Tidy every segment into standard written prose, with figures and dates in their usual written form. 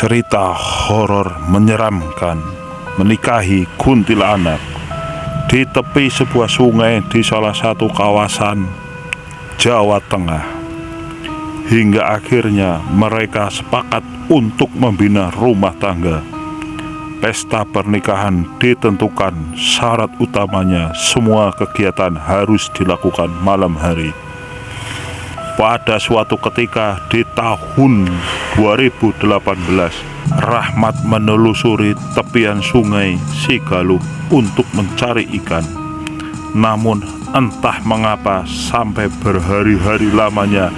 Cerita horor menyeramkan menikahi kuntilanak di tepi sebuah sungai di salah satu kawasan Jawa Tengah. Hingga akhirnya mereka sepakat untuk membina rumah tangga. Pesta pernikahan ditentukan, syarat utamanya semua kegiatan harus dilakukan malam hari. Pada suatu ketika di tahun 2018, Rahmat menelusuri tepian sungai Sigaluh untuk mencari ikan. Namun entah mengapa sampai berhari-hari lamanya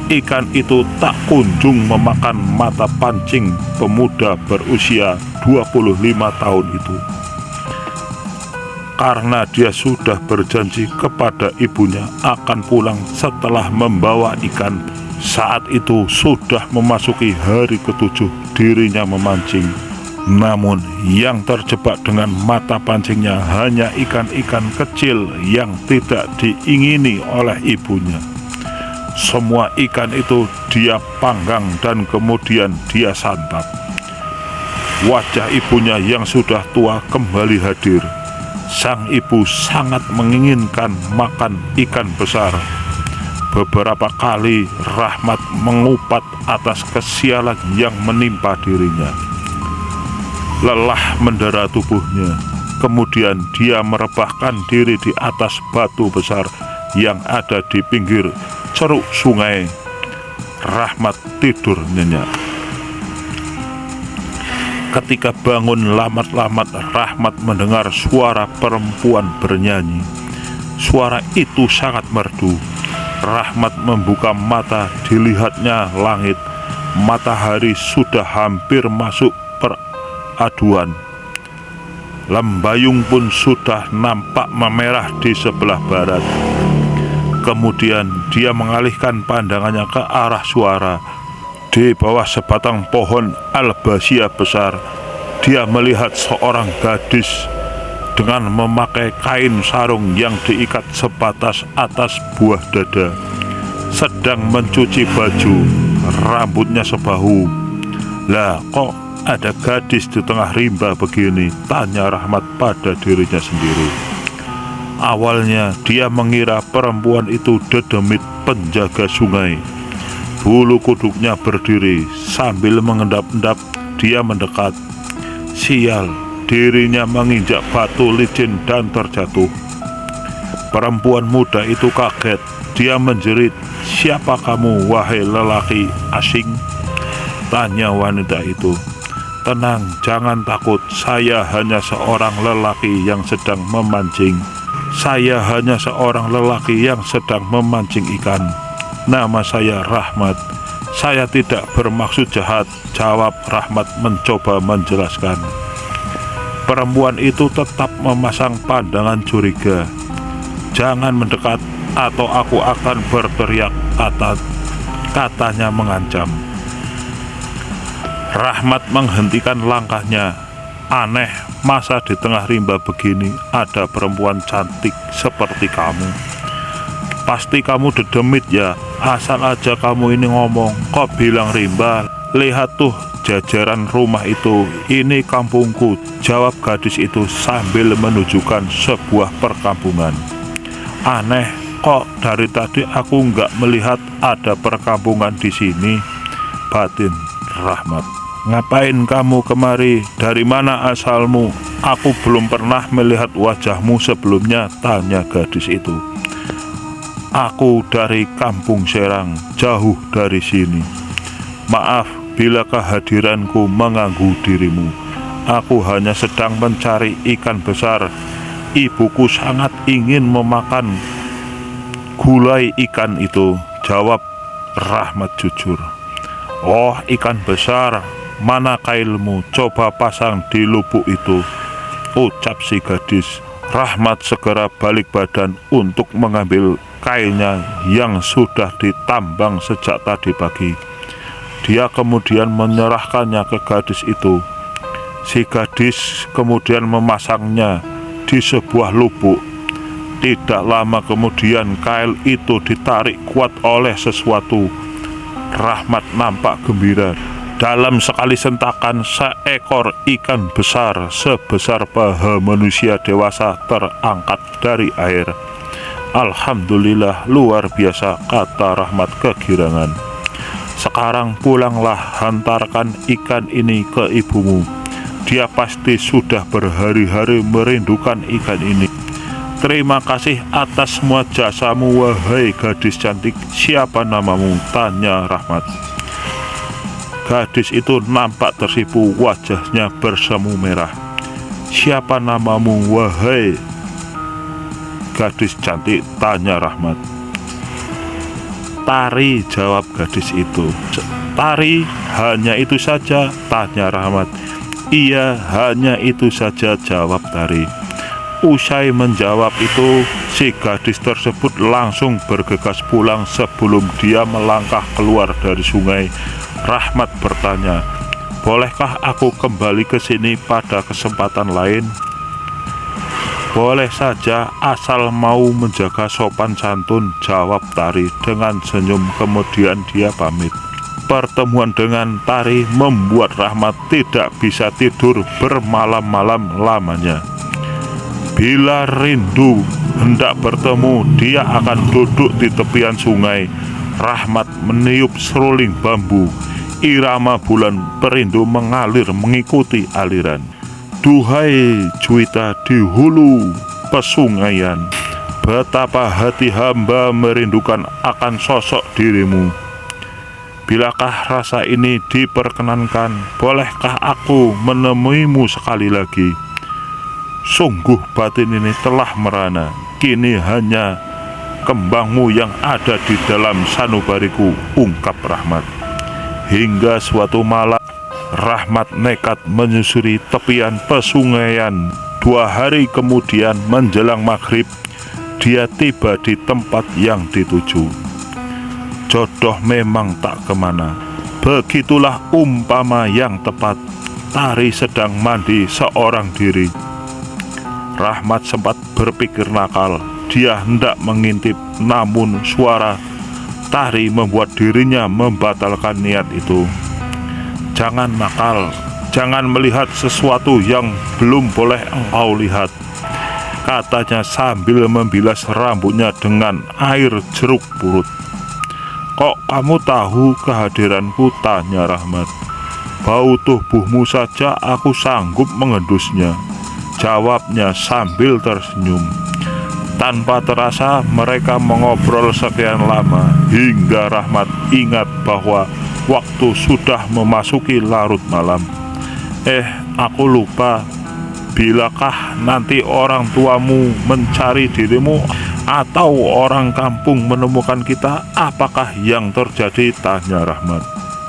ikan itu tak kunjung memakan mata pancing pemuda berusia 25 tahun itu. Karena dia sudah berjanji kepada ibunya akan pulang setelah membawa ikan. Saat itu sudah memasuki hari ke-7 dirinya memancing. Namun yang terjebak dengan mata pancingnya hanya ikan-ikan kecil yang tidak diingini oleh ibunya. Semua ikan itu dia panggang dan kemudian dia santap. Wajah ibunya yang sudah tua kembali hadir. Sang ibu sangat menginginkan makan ikan besar. Beberapa kali Rahmat mengupat atas kesialan yang menimpa dirinya. Lelah mendera tubuhnya. Kemudian dia merebahkan diri di atas batu besar yang ada di pinggir ceruk sungai. Rahmat tidur nyenyak. Ketika bangun lamat-lamat, Rahmat mendengar suara perempuan bernyanyi. Suara itu sangat merdu. Rahmat membuka mata, dilihatnya langit. Matahari sudah hampir masuk peraduan. Lembayung pun sudah nampak memerah di sebelah barat. Kemudian dia mengalihkan pandangannya ke arah suara. Di bawah sebatang pohon albasia besar, dia melihat seorang gadis dengan memakai kain sarung yang diikat sebatas atas buah dada, sedang mencuci baju, rambutnya sebahu. Lah, kok ada gadis di tengah rimba begini? Tanya Rahmat pada dirinya sendiri. Awalnya dia mengira perempuan itu dedemit penjaga sungai. Bulu kuduknya berdiri sambil mengendap-endap. Dia mendekat. Sial, dirinya menginjak batu licin dan terjatuh. Perempuan muda itu kaget. Dia menjerit, "Siapa kamu, wahai lelaki asing?" Tanya wanita itu. "Tenang, jangan takut. Saya hanya seorang lelaki yang sedang memancing. Saya hanya seorang lelaki yang sedang memancing ikan. Nama saya Rahmat. Saya tidak bermaksud jahat," jawab Rahmat mencoba menjelaskan. Perempuan itu tetap memasang pandangan curiga. "Jangan mendekat atau aku akan berteriak," katanya mengancam. Rahmat menghentikan langkahnya. Aneh, masa di tengah rimba begini ada perempuan cantik seperti kamu? Pasti kamu dedemit ya, asal aja kamu ini ngomong. Kok bilang rimba? Lihat tuh jajaran rumah itu, ini kampungku, jawab gadis itu sambil menunjukkan sebuah perkampungan. Aneh, kok dari tadi aku nggak melihat ada perkampungan di sini, batin Rahmat. Ngapain kamu kemari? Dari mana asalmu? Aku belum pernah melihat wajahmu sebelumnya, tanya gadis itu. Aku dari kampung Serang, jauh dari sini. Maaf bila kehadiranku mengganggu dirimu. Aku hanya sedang mencari ikan besar. Ibuku sangat ingin memakan gulai ikan itu, jawab Rahmat jujur. Oh, ikan besar. Mana kailmu? Coba pasang di lubuk itu, ucap si gadis. Rahmat segera balik badan untuk mengambil kailnya yang sudah ditambang sejak tadi pagi. Dia kemudian menyerahkannya ke gadis itu. Si gadis kemudian memasangnya di sebuah lubuk. Tidak lama kemudian kail itu ditarik kuat oleh sesuatu. Rahmat nampak gembira. Dalam sekali sentakan, seekor ikan besar sebesar paha manusia dewasa terangkat dari air. Alhamdulillah, luar biasa, kata Rahmat kegirangan. Sekarang pulanglah, hantarkan ikan ini ke ibumu. Dia pasti sudah berhari-hari merindukan ikan ini. Terima kasih atas semua jasamu, wahai gadis cantik. Siapa namamu? Tanya Rahmat. Gadis itu nampak tersipu, wajahnya bersemu merah. Siapa namamu, wahai gadis cantik? Tanya Rahmat. Tari, jawab gadis itu. Tari, hanya itu saja? Tanya Rahmat. Iya, hanya itu saja, jawab Tari. Usai menjawab itu, si gadis tersebut langsung bergegas pulang. Sebelum dia melangkah keluar dari sungai, Rahmat bertanya, bolehkah aku kembali ke sini pada kesempatan lain? Boleh saja, asal mau menjaga sopan santun, jawab Tari dengan senyum. Kemudian dia pamit. Pertemuan dengan Tari membuat Rahmat tidak bisa tidur bermalam-malam lamanya. Bila rindu hendak bertemu, dia akan duduk di tepian sungai. Rahmat meniup seruling bambu. Irama bulan perindu mengalir mengikuti aliran. Duhai Juwita di hulu pesungaian, betapa hati hamba merindukan akan sosok dirimu. Bilakah rasa ini diperkenankan, bolehkah aku menemuimu sekali lagi? Sungguh batin ini telah merana, kini hanya kembangmu yang ada di dalam sanubariku, ungkap Rahmat. Hingga suatu malam, Rahmat nekat menyusuri tepian pesungaian. 2 hari kemudian menjelang maghrib, dia tiba di tempat yang dituju. Jodoh memang tak kemana. Begitulah umpama yang tepat. Tari sedang mandi seorang diri. Rahmat sempat berpikir nakal. Dia hendak mengintip, namun suara Tari membuat dirinya membatalkan niat itu. Jangan nakal, jangan melihat sesuatu yang belum boleh engkau lihat, katanya sambil membilas rambutnya dengan air jeruk purut. Kok kamu tahu kehadiranku? Tanya Rahmat. Bau tubuhmu saja aku sanggup mengendusnya, jawabnya sambil tersenyum. Tanpa terasa mereka mengobrol sekian lama, hingga Rahmat ingat bahwa waktu sudah memasuki larut malam. Aku lupa, bilakah nanti orang tuamu mencari dirimu atau orang kampung menemukan kita, apakah yang terjadi? Tanya Rahmat.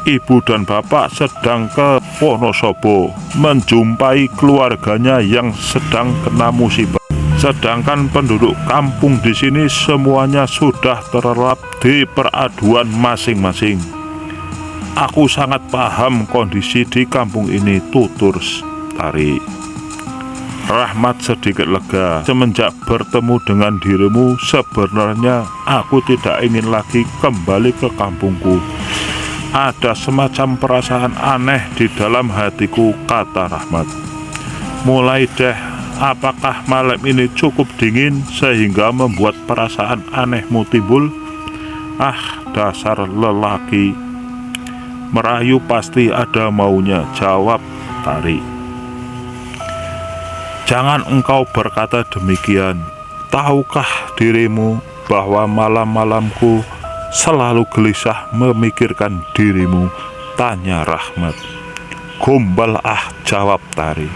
Ibu dan bapak sedang ke Wonosobo menjumpai keluarganya yang sedang kena musibah. Sedangkan penduduk kampung di sini semuanya sudah terlelap di peraduan masing-masing. Aku sangat paham kondisi di kampung ini, tutur Tari. Rahmat sedikit lega. Semenjak bertemu dengan dirimu, sebenarnya aku tidak ingin lagi kembali ke kampungku. Ada semacam perasaan aneh di dalam hatiku, kata Rahmat. Mulai deh, apakah malam ini cukup dingin sehingga membuat perasaan anehmu timbul? Dasar lelaki, merayu pasti ada maunya, jawab Tari. Jangan engkau berkata demikian. Tahukah dirimu bahwa malam-malamku selalu gelisah memikirkan dirimu? Tanya Rahmat. Gombal jawab Tari.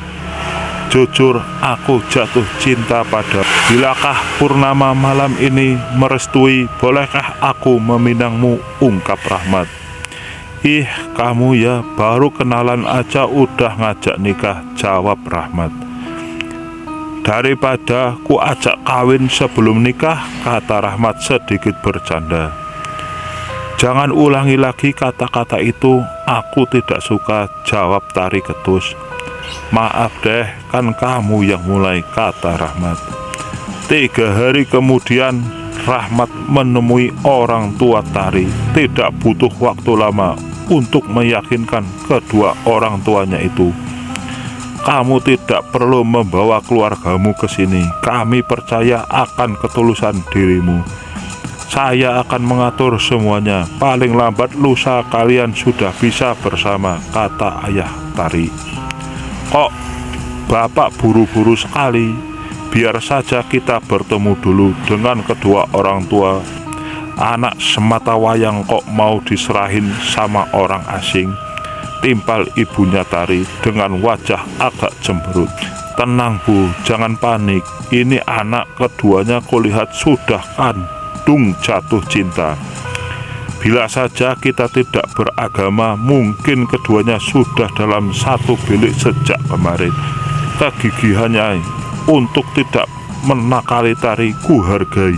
Jujur, aku jatuh cinta pada. Bilakah purnama malam ini merestui, bolehkah aku meminangmu? Ungkap Rahmat. Kamu ya baru kenalan aja udah ngajak nikah, jawab Rahmat. Daripada ku ajak kawin sebelum nikah, kata Rahmat sedikit bercanda. Jangan ulangi lagi kata-kata itu, aku tidak suka, jawab Tari ketus. Maaf deh, kan kamu yang mulai, kata Rahmat. 3 hari kemudian Rahmat menemui orang tua Tari. Tidak butuh waktu lama untuk meyakinkan kedua orang tuanya itu. Kamu tidak perlu membawa keluargamu ke sini. Kami percaya akan ketulusan dirimu. Saya akan mengatur semuanya. Paling lambat lusa kalian sudah bisa bersama, kata ayah Tari. Kok Bapak buru-buru sekali? Biar saja kita bertemu dulu dengan kedua orang tua. Anak semata wayang kok mau diserahin sama orang asing? Timpal ibunya Tari dengan wajah agak cemberut. Tenang Bu, jangan panik. Ini anak keduanya kulihat sudah kandung jatuh cinta. Bila saja kita tidak beragama, mungkin keduanya sudah dalam satu bilik sejak kemarin. Kegigihannya untuk tidak menakali Tari kuhargai.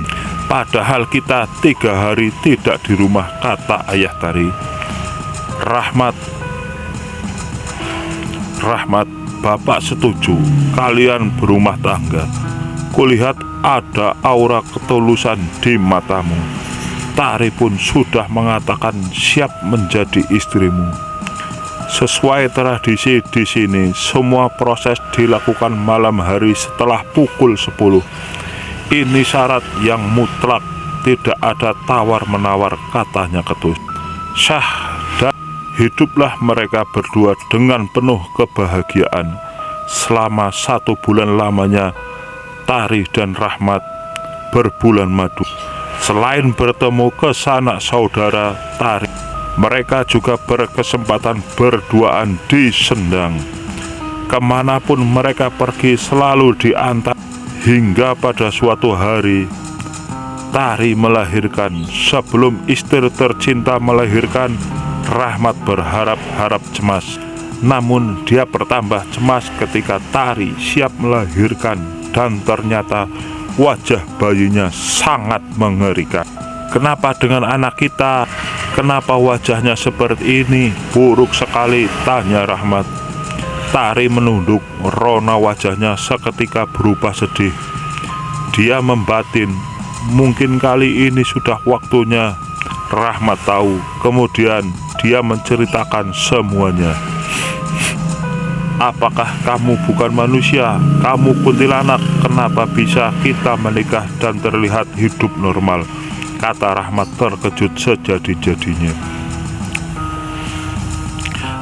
Padahal kita 3 hari tidak di rumah, kata ayah Tari. Rahmat, Bapak setuju kalian berumah tangga. Kulihat ada aura ketulusan di matamu. Tari pun sudah mengatakan siap menjadi istrimu. Sesuai tradisi di sini, semua proses dilakukan malam hari setelah pukul 10. Ini syarat yang mutlak, tidak ada tawar-menawar, katanya Ketus. Syah dan hiduplah mereka berdua dengan penuh kebahagiaan. Selama 1 bulan lamanya, Tari dan Rahmat berbulan madu. Selain bertemu ke sanak saudara Tari, mereka juga berkesempatan berduaan di Sendang. Kemanapun mereka pergi selalu diantar. Hingga pada suatu hari Tari melahirkan. Sebelum istri tercinta melahirkan, Rahmat berharap-harap cemas. Namun dia bertambah cemas ketika Tari siap melahirkan, dan ternyata wajah bayinya sangat mengerikan. Kenapa dengan anak kita? Kenapa wajahnya seperti ini? Buruk sekali, tanya Rahmat. Tari menunduk, rona wajahnya seketika berubah sedih. Dia membatin, mungkin kali ini sudah waktunya. Rahmat tahu. Kemudian dia menceritakan semuanya. Apakah kamu bukan manusia? Kamu kuntilanak. Kenapa bisa kita menikah dan terlihat hidup normal? Kata Rahmat terkejut sejadi-jadinya.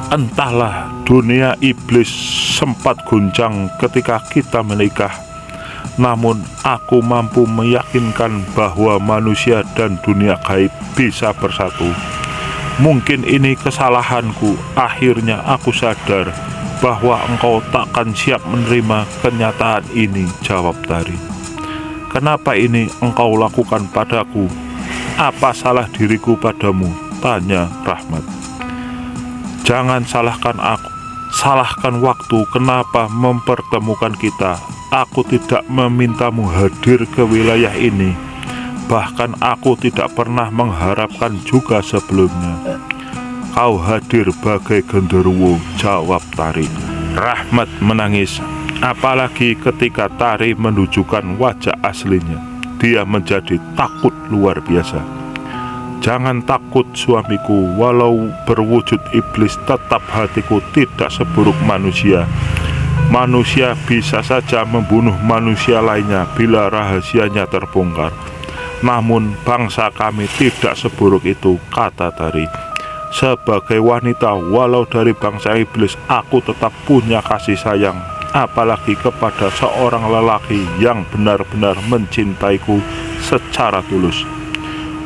Entahlah, dunia iblis sempat guncang ketika kita menikah. Namun aku mampu meyakinkan bahwa manusia dan dunia gaib bisa bersatu. Mungkin ini kesalahanku. Akhirnya aku sadar bahwa engkau takkan siap menerima kenyataan ini, jawab Tari. Kenapa ini engkau lakukan padaku? Apa salah diriku padamu? Tanya Rahmat. Jangan salahkan aku, salahkan waktu. Kenapa mempertemukan kita? Aku tidak memintamu hadir ke wilayah ini. Bahkan aku tidak pernah mengharapkan juga sebelumnya. Kau hadir bagai genderuwo, jawab Tari. Rahmat menangis, apalagi ketika Tari menunjukkan wajah aslinya. Dia menjadi takut luar biasa. Jangan takut suamiku, walau berwujud iblis tetap hatiku tidak seburuk manusia. Manusia bisa saja membunuh manusia lainnya bila rahasianya terbongkar. Namun bangsa kami tidak seburuk itu, kata Tari. Sebagai wanita, walau dari bangsa iblis, aku tetap punya kasih sayang, apalagi kepada seorang lelaki yang benar-benar mencintaiku secara tulus.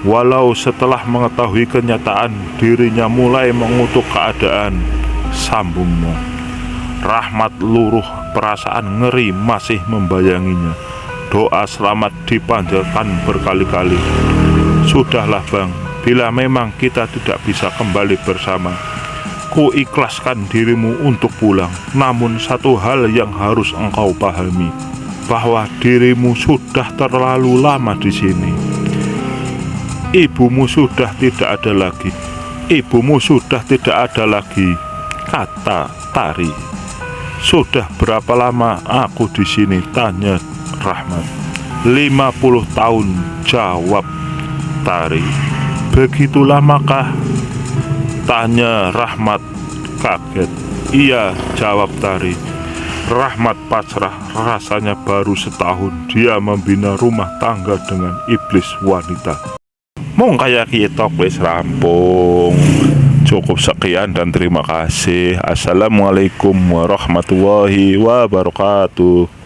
Walau setelah mengetahui kenyataan dirinya mulai mengutuk keadaan, sambungnya. Rahmat luruh, perasaan ngeri masih membayanginya. Doa selamat dipanjatkan berkali-kali. Sudahlah Bang, bila memang kita tidak bisa kembali bersama, ku ikhlaskan dirimu untuk pulang. Namun satu hal yang harus engkau pahami, bahwa dirimu sudah terlalu lama di sini. Ibumu sudah tidak ada lagi. Ibumu sudah tidak ada lagi, kata Tari. Sudah berapa lama aku di sini? Tanya Rahmat. 50 tahun, jawab Tari. Begitu lamakah? Tanya Rahmat kaget. Iya, jawab Tari. Rahmat pasrah, rasanya baru setahun dia membina rumah tangga dengan iblis wanita. Mong kayak kita wis rampung. Cukup sekian dan terima kasih. Assalamualaikum warahmatullahi wabarakatuh.